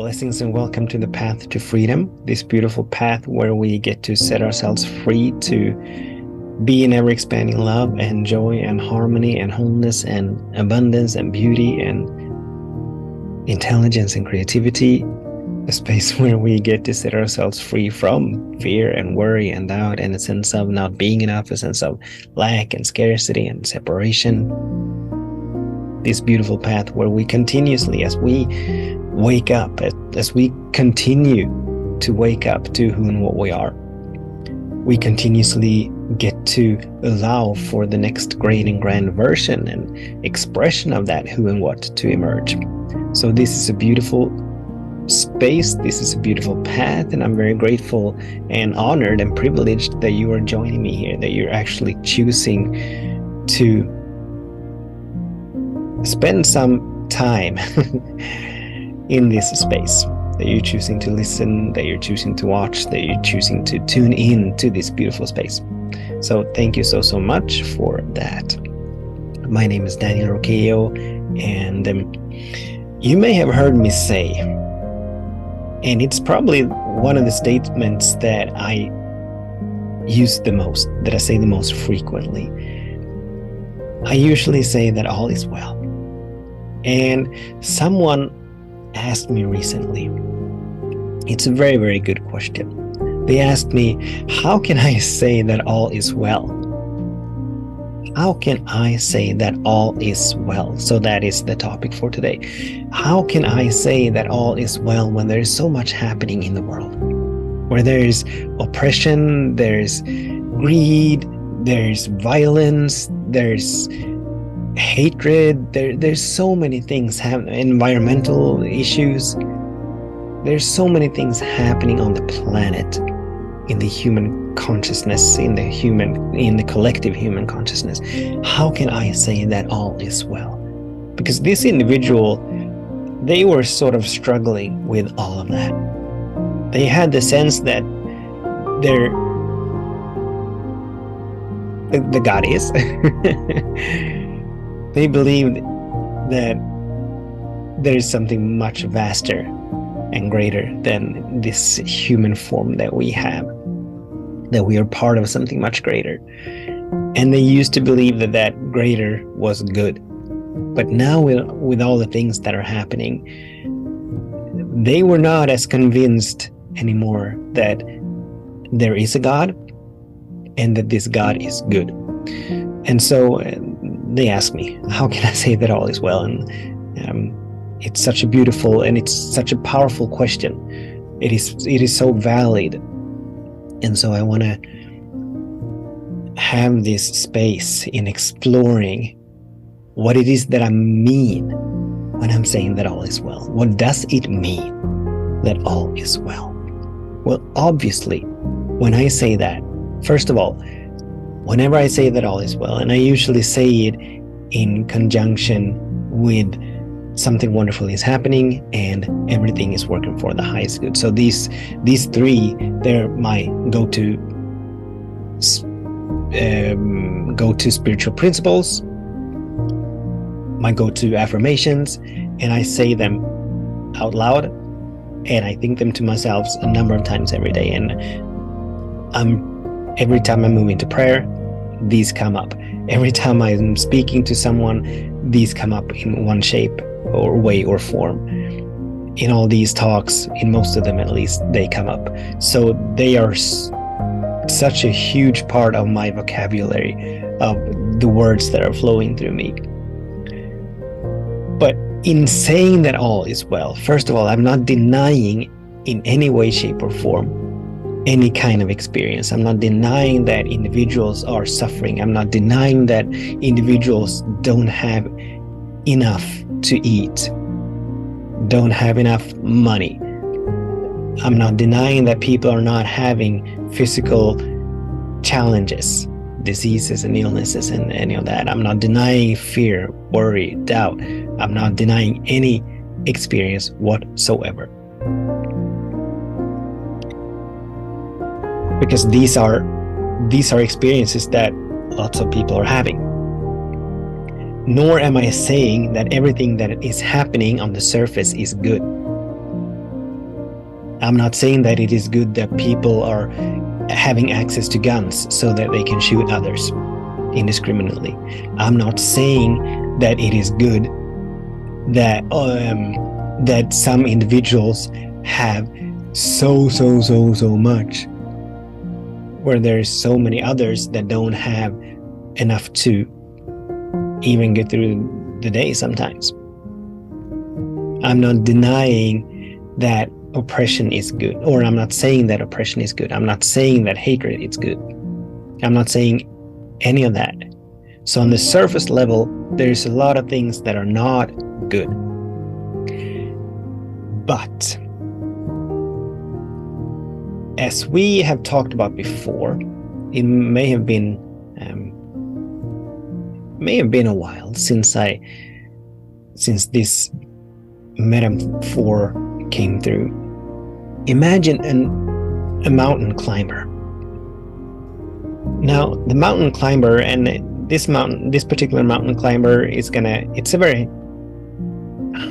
Blessings and welcome to the path to freedom, this beautiful path where we get to set ourselves free to be in ever expanding love and joy and harmony and wholeness and abundance and beauty and intelligence and creativity. A space where we get to set ourselves free from fear and worry and doubt and a sense of not being enough, a sense of lack and scarcity and separation. This beautiful path where we continuously, as we wake up, as we continue to wake up to who and what we are, we continuously get to allow for the next great and grand version and expression of that who and what to emerge. So this is a beautiful space, this is a beautiful path, and I'm very grateful and honored and privileged that you are joining me here, that you're actually choosing to spend some time in this space, that you're choosing to listen, that you're choosing to watch, that you're choosing to tune in to this beautiful space. So thank you so much for that. My name is Daniel Roqueo, and you may have heard me say, and it's probably one of the statements that I use the most, that I say the most frequently. I usually say that all is well. And someone asked me recently, it's a very, very good question. They asked me, how can I say that all is well? How can I say that all is well? So that is the topic for today. How can I say that all is well when there is so much happening in the world? Where there is oppression, there's greed, there's violence, there's hatred, there's so many things happening, environmental issues. There's so many things happening on the planet, in the human consciousness, in the collective human consciousness. How can I say that all is well? Because this individual, they were sort of struggling with all of that. They had the sense that the God is. They believed that there is something much vaster and greater than this human form that we have, that we are part of something much greater. And they used to believe that that greater was good. But now with all the things that are happening, they were not as convinced anymore that there is a God and that this God is good. And so they asked me, how can I say that all is well? And it's such a beautiful and it's such a powerful question. It is so valid. And so I want to have this space in exploring what it is that I mean when I'm saying that all is well. What does it mean that all is well? Well, obviously, when I say that, first of all, whenever I say that all is well, and I usually say it in conjunction with something wonderful is happening and everything is working for the highest good. So these three, they're my go-to spiritual principles, my go-to affirmations, and I say them out loud, and I think them to myself a number of times every day. And every time I move into prayer, these come up. Every time I'm speaking to someone, these come up in one shape or way or form. In all these talks, in most of them at least, they come up. So they are such a huge part of my vocabulary, of the words that are flowing through me. But in saying that all is well, first of all, I'm not denying in any way, shape, or form any kind of experience. I'm not denying that individuals are suffering. I'm not denying that individuals don't have enough to eat, don't have enough money. I'm not denying that people are not having physical challenges, diseases and illnesses and any of that. I'm not denying fear, worry, doubt. I'm not denying any experience whatsoever. Because these are experiences that lots of people are having. Nor am I saying that everything that is happening on the surface is good. I'm not saying that it is good that people are having access to guns so that they can shoot others indiscriminately. I'm not saying that it is good that that some individuals have so much, where there's so many others that don't have enough to even get through the day sometimes. I'm not denying that oppression is good, or I'm not saying that oppression is good. I'm not saying that hatred is good. I'm not saying any of that. So on the surface level, there's a lot of things that are not good. But as we have talked about before, it may have been a while since this metaphor came through. Imagine a mountain climber. Now, the mountain climber, and this particular mountain climber it's a very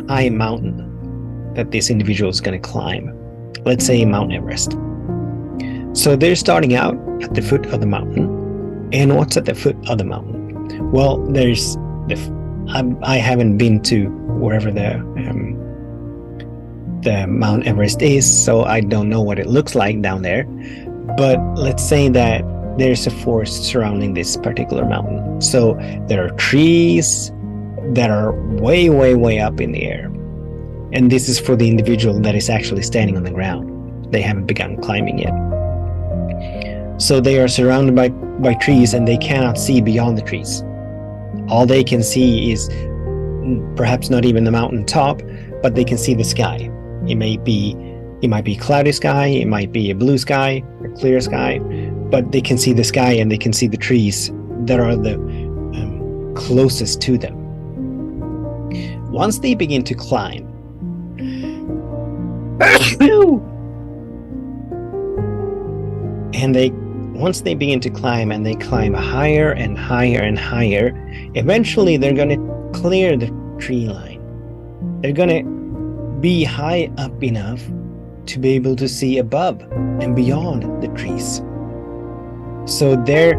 high mountain that this individual is going to climb. Let's say Mount Everest. So they're starting out at the foot of the mountain. And what's at the foot of the mountain? Well, I haven't been to wherever the Mount Everest is, so I don't know what it looks like down there. But let's say that there's a forest surrounding this particular mountain. So there are trees that are way up in the air. And this is for the individual that is actually standing on the ground. They haven't begun climbing yet. So they are surrounded by trees, and they cannot see beyond the trees. All they can see is perhaps not even the mountain top, but they can see the sky. It might be cloudy sky, it might be a blue sky, a clear sky, but they can see the sky and they can see the trees that are the closest to them. Once they begin to climb, once they begin to climb and they climb higher and higher and higher, eventually they're going to clear the tree line. They're going to be high up enough to be able to see above and beyond the trees. So their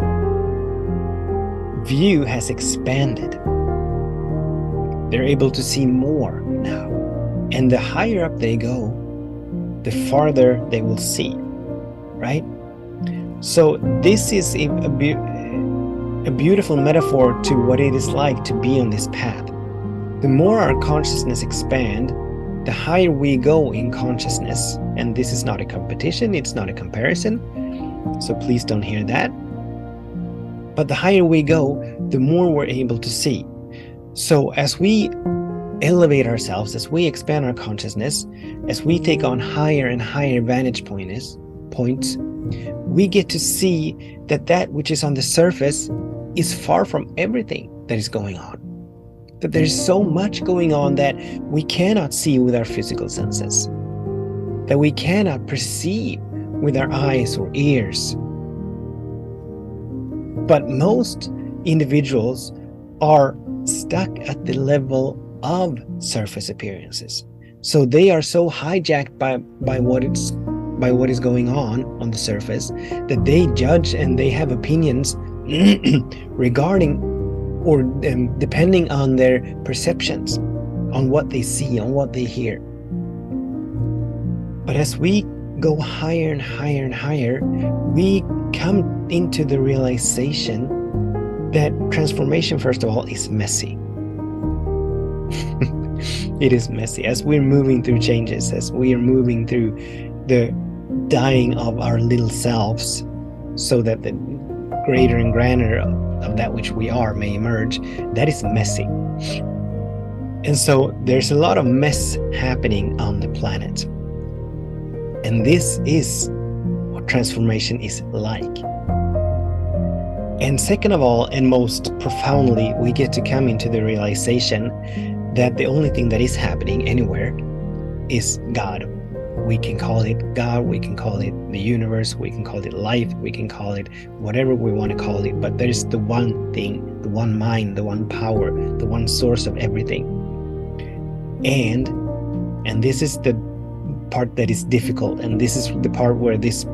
view has expanded. They're able to see more now. And the higher up they go, the farther they will see, right? So this is a beautiful metaphor to what it is like to be on this path. The more our consciousness expand, the higher we go in consciousness. And this is not a competition, it's not a comparison. So please don't hear that. But the higher we go, the more we're able to see. So as we elevate ourselves, as we expand our consciousness, as we take on higher and higher vantage points, we get to see that which is on the surface is far from everything that is going on. That there's so much going on that we cannot see with our physical senses, that we cannot perceive with our eyes or ears. But most individuals are stuck at the level of surface appearances. So they are so hijacked by what is going on the surface, that they judge and they have opinions regarding or depending on their perceptions, on what they see, on what they hear. But as we go higher and higher and higher, we come into the realization that transformation, first of all, is messy. It is messy. As we're moving through changes, as we are moving through the dying of our little selves, so that the greater and grander of that which we are may emerge, that is messy. And so there's a lot of mess happening on the planet. And this is what transformation is like. And second of all, and most profoundly, we get to come into the realization that the only thing that is happening anywhere is God. We can call it God, we can call it the universe, we can call it life, we can call it whatever we want to call it, but there's the one thing, the one mind, the one power, the one source of everything. And this is the part that is difficult, and this is the part where this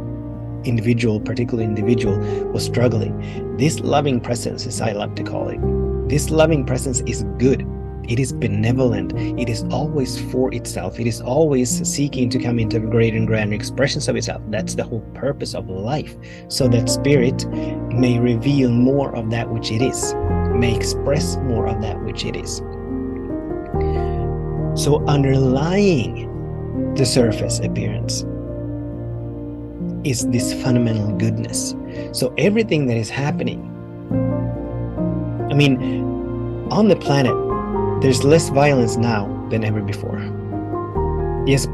particular individual was struggling. This loving presence, as I love to call it, this loving presence is good. It is benevolent. It is always for itself. It is always seeking to come into greater and grander expressions of itself. That's the whole purpose of life, so that spirit may reveal more of that which it is, may express more of that which it is. So underlying the surface appearance is this fundamental goodness. So everything that is happening, I mean, on the planet, there's less violence now than ever before. Yes,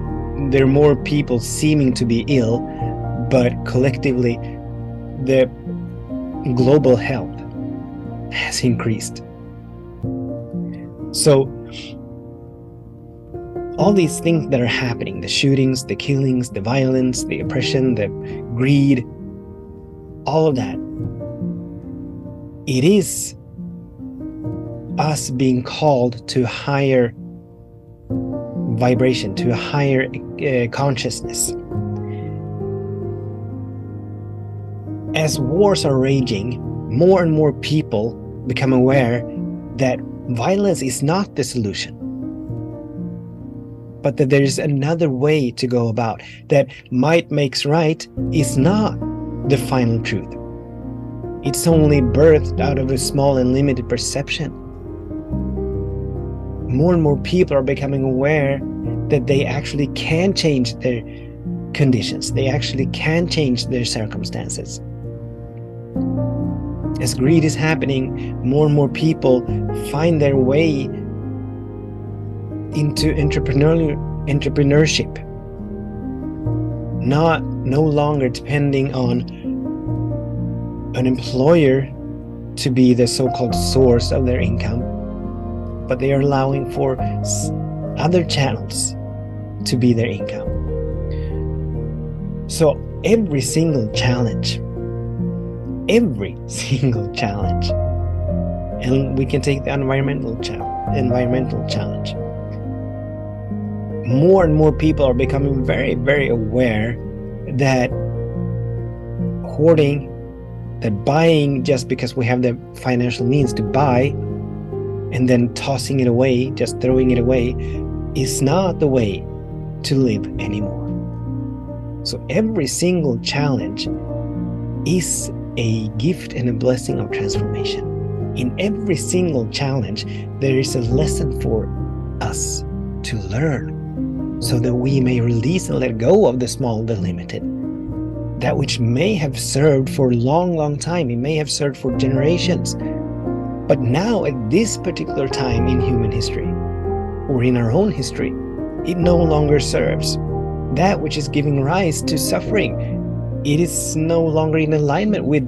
there are more people seeming to be ill, but collectively, the global health has increased. So, all these things that are happening, the shootings, the killings, the violence, the oppression, the greed, all of that, it is us being called to a higher vibration, to a higher consciousness. As wars are raging, more and more people become aware that violence is not the solution, but that there is another way to go about, that might makes right is not the final truth. It's only birthed out of a small and limited perception. More and more people are becoming aware that they actually can change their conditions. They actually can change their circumstances. As greed is happening, more and more people find their way into entrepreneurship, no longer depending on an employer to be the so-called source of their income, but they are allowing for other channels to be their income. So every single challenge, and we can take the environmental challenge. More and more people are becoming very, very aware that hoarding, that buying just because we have the financial means to buy, and then tossing it away, just throwing it away, is not the way to live anymore. So every single challenge is a gift and a blessing of transformation. In every single challenge, there is a lesson for us to learn, so that we may release and let go of the small, the limited. That which may have served for a long, long time, it may have served for generations, but now at this particular time in human history, or in our own history, it no longer serves. That which is giving rise to suffering, it is no longer in alignment with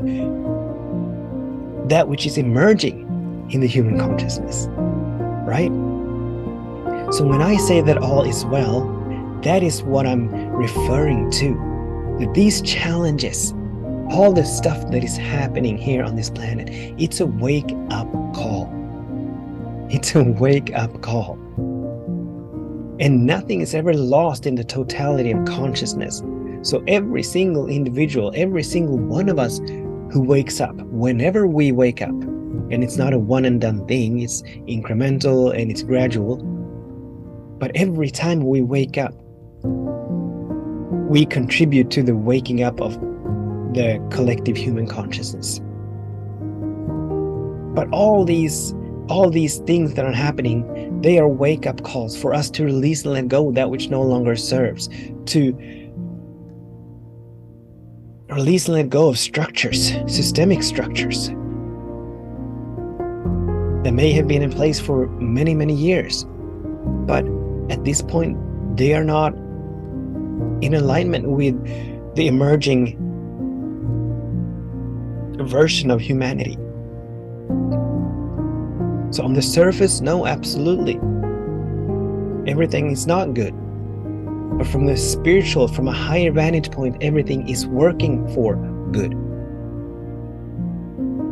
that which is emerging in the human consciousness, right? So when I say that all is well, that is what I'm referring to. That these challenges, all the stuff that is happening here on this planet, it's a wake-up call. It's a wake-up call. And nothing is ever lost in the totality of consciousness. So every single individual, every single one of us who wakes up, whenever we wake up, and it's not a one and done thing, it's incremental and it's gradual, but every time we wake up, we contribute to the waking up of the collective human consciousness. But all these things that are happening, they are wake-up calls for us to release and let go of that which no longer serves, to release and let go of structures, systemic structures that may have been in place for many, many years, but at this point, they are not in alignment with the emerging version of humanity. So on the surface, no, absolutely. Everything is not good. But from the spiritual, from a higher vantage point, everything is working for good.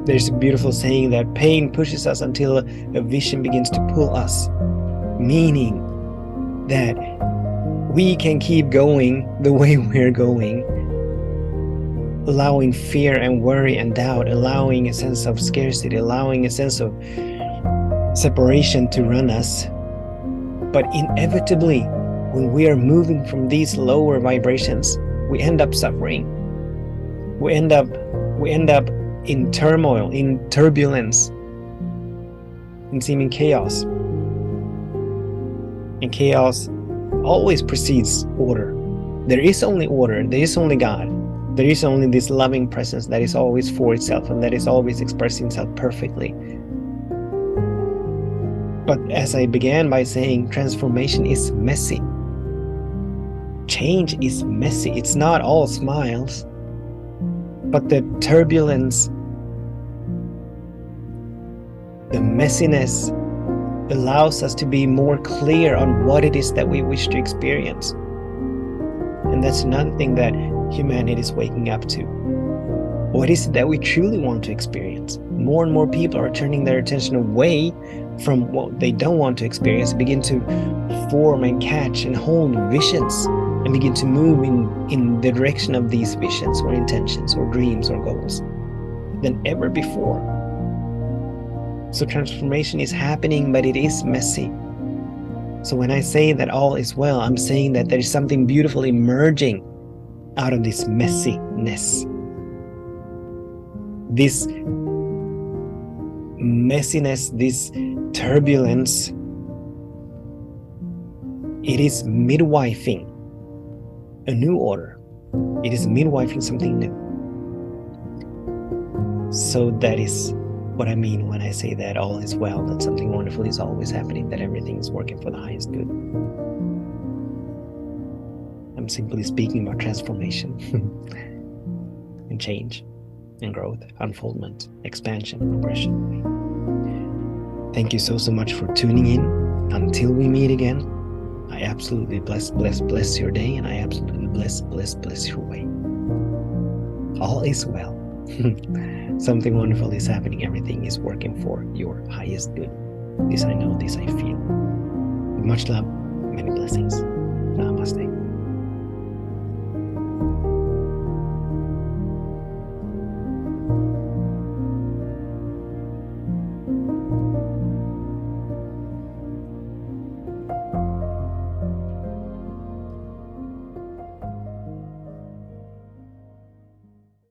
There's a beautiful saying that pain pushes us until a vision begins to pull us. Meaning that we can keep going the way we're going, allowing fear and worry and doubt, allowing a sense of scarcity, allowing a sense of separation to run us. But inevitably, when we are moving from these lower vibrations, we end up suffering. We end up in turmoil, in turbulence, in seeming chaos. And chaos always precedes order. There is only order, there is only God. There is only this loving presence that is always for itself and that is always expressing itself perfectly. But as I began by saying, transformation is messy. Change is messy. It's not all smiles. But the turbulence, the messiness, allows us to be more clear on what it is that we wish to experience. And that's another thing that humanity is waking up to. What is it that we truly want to experience? More and more people are turning their attention away from what they don't want to experience, begin to form and catch and hold visions, and begin to move in the direction of these visions or intentions or dreams or goals than ever before. So transformation is happening, but it is messy. So when I say that all is well, I'm saying that there is something beautiful emerging out of this messiness. This messiness, this turbulence, it is midwifing a new order. It is midwifing something new. So that is what I mean when I say that all is well, that something wonderful is always happening, that everything is working for the highest good. I'm simply speaking about transformation and change and growth, unfoldment, expansion, progression. Thank you so much for tuning in. Until we meet again, I absolutely bless your day, and I absolutely bless your way. All is well. Something wonderful is happening. Everything is working for your highest good. This I know, this I feel. With much love, many blessings. Namaste.